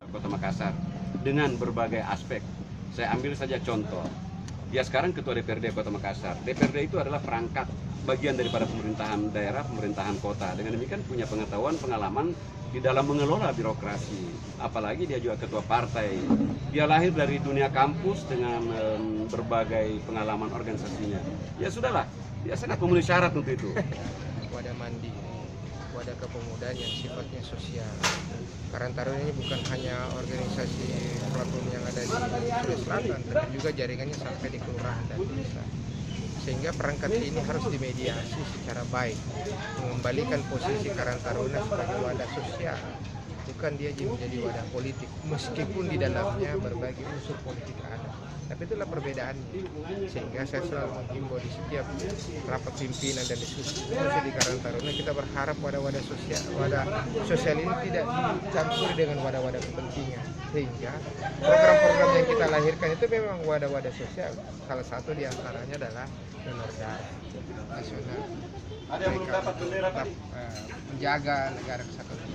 Kota Makassar dengan berbagai aspek. Saya ambil saja contoh. Dia sekarang Ketua DPRD Kota Makassar. DPRD itu adalah perangkat bagian daripada pemerintahan daerah, pemerintahan kota. Dengan demikian punya pengetahuan, pengalaman di dalam mengelola birokrasi. Apalagi dia juga ketua partai. Dia lahir dari dunia kampus dengan berbagai pengalaman organisasinya. Ya sudahlah, dia sangat memenuhi syarat untuk itu. Wadah Mandi, wadah kepemudaan yang sifatnya sosial. Karang Taruna ini bukan hanya organisasi platform yang ada di Sulawesi Selatan, tapi juga jaringannya sampai di kelurahan dan desa. Sehingga perangkat ini harus dimediasi secara baik, mengembalikan posisi Karang Taruna sebagai wadah sosial, bukan dia menjadi wadah politik, meskipun di dalamnya berbagai unsur politik ada. Tapi itulah perbedaannya, sehingga saya selalu menghimbau di setiap rapat pimpinan dan diskusi di Karang Taruna, kita berharap wadah sosial ini tidak dicampur dengan wadah-wadah kepentingan, sehingga program-program yang kita lahirkan itu memang wadah-wadah sosial. Salah satu diantaranya adalah donor darah nasional. Mereka tetap menjaga negara kesatuan.